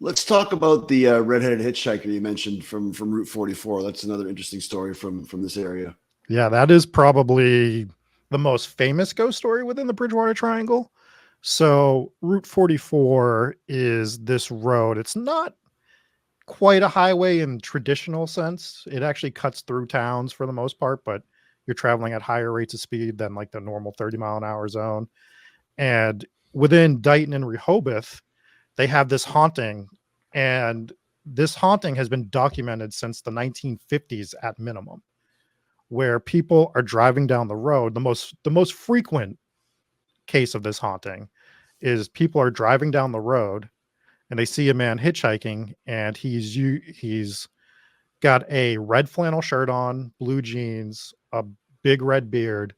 Let's talk about the redheaded hitchhiker you mentioned from Route 44. That's another interesting story from this area. Yeah, that is probably the most famous ghost story within the Bridgewater Triangle. So, Route 44 is this road. It's not quite a highway in traditional sense. It actually cuts through towns for the most part, but you're traveling at higher rates of speed than like the normal 30-mile-an-hour zone. And within Dighton and Rehoboth, they have this haunting, and this haunting has been documented since the 1950s at minimum, where people are driving down the road. The most frequent case of this haunting is people are driving down the road and they see a man hitchhiking, and he's got a red flannel shirt on, blue jeans, a big red beard.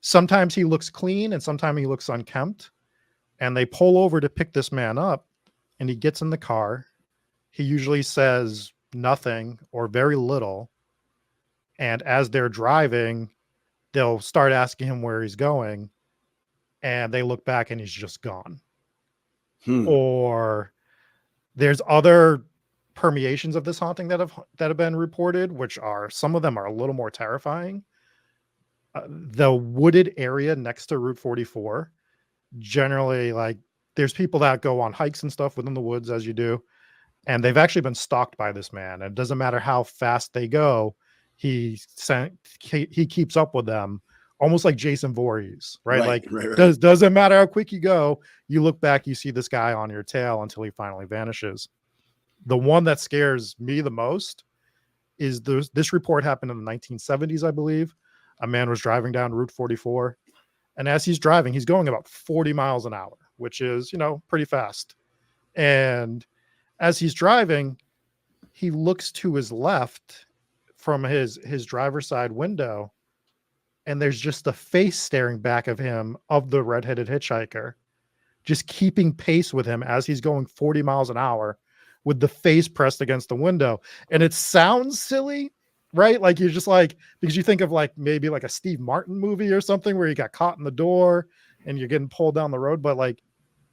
Sometimes he looks clean and sometimes he looks unkempt. And they pull over to pick this man up, and he gets in the car. He usually says nothing or very little. And as they're driving, they'll start asking him where he's going, and they look back and he's just gone. Hmm. Or there's other permeations of this haunting that have been reported, which are, some of them are a little more terrifying. The wooded area next to Route 44, generally, like, there's people that go on hikes and stuff within the woods, as you do, and they've actually been stalked by this man. And it doesn't matter how fast they go, he keeps up with them, almost like Jason Voorhees, right? Right, Like, right, right. doesn't matter how quick you go, you look back, you see this guy on your tail until he finally vanishes. The one that scares me the most is this report happened in the 1970s, I believe. A man was driving down Route 44, and as he's driving, he's going about 40 miles an hour, which is, pretty fast. And as he's driving, he looks to his left from his driver's side window, and there's just a face staring back of him, of the redheaded hitchhiker, just keeping pace with him as he's going 40 miles an hour with the face pressed against the window. And it sounds silly, right? Like, you're just like, because you think of like maybe like a Steve Martin movie or something where you got caught in the door and you're getting pulled down the road. But like,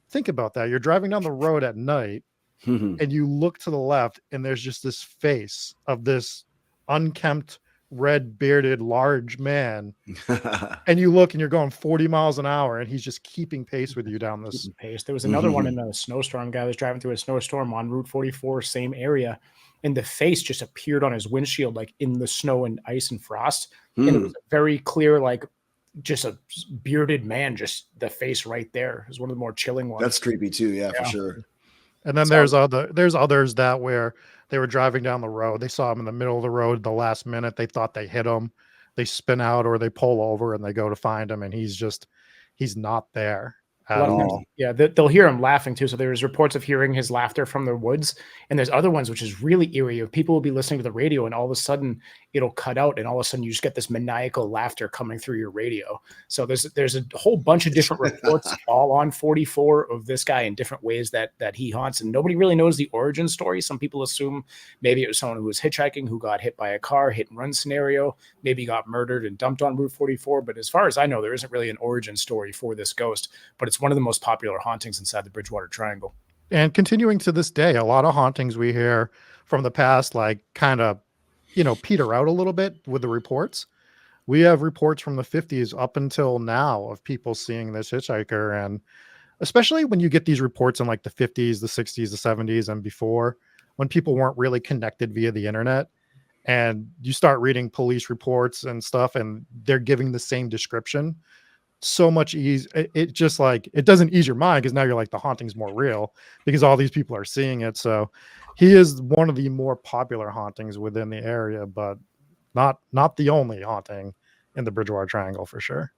think about that. You're driving down the road at night and you look to the left, and there's just this face of this unkempt, red bearded, large man. And you look and you're going 40 miles an hour, and he's just keeping pace with you down this. Pace. There was another one in a snowstorm. Guy was driving through a snowstorm on Route 44, same area, and the face just appeared on his windshield, like in the snow and ice and frost. And it was very clear, like just a bearded man, just the face right there. It was one of the more chilling ones. That's creepy too, yeah, for sure. And then there's others that where they were driving down the road, they saw him in the middle of the road, the last minute they thought they hit him, they spin out or they pull over and they go to find him, and he's not there at all. Yeah, they'll hear him laughing too. So there's reports of hearing his laughter from the woods, and there's other ones which is really eerie. Of people will be listening to the radio, and all of a sudden it'll cut out, and all of a sudden you just get this maniacal laughter coming through your radio. So there's a whole bunch of different reports all on 44 of this guy in different ways that he haunts, and nobody really knows the origin story. Some people assume maybe it was someone who was hitchhiking who got hit by a car, hit and run scenario, maybe got murdered and dumped on Route 44. But as far as I know, there isn't really an origin story for this ghost, but it's one of the most popular hauntings inside the Bridgewater Triangle. And continuing to this day, a lot of hauntings we hear from the past, like, kind of, peter out a little bit with the reports. We have reports from the 50s up until now of people seeing this hitchhiker. And especially when you get these reports in like the 50s, the 60s, the 70s, and before, when people weren't really connected via the internet, and you start reading police reports and stuff, and they're giving the same description, so much ease. It just, like, it doesn't ease your mind, because now you're like, the haunting's more real because all these people are seeing it. So he is one of the more popular hauntings within the area, but not the only haunting in the Bridgewater Triangle, for sure.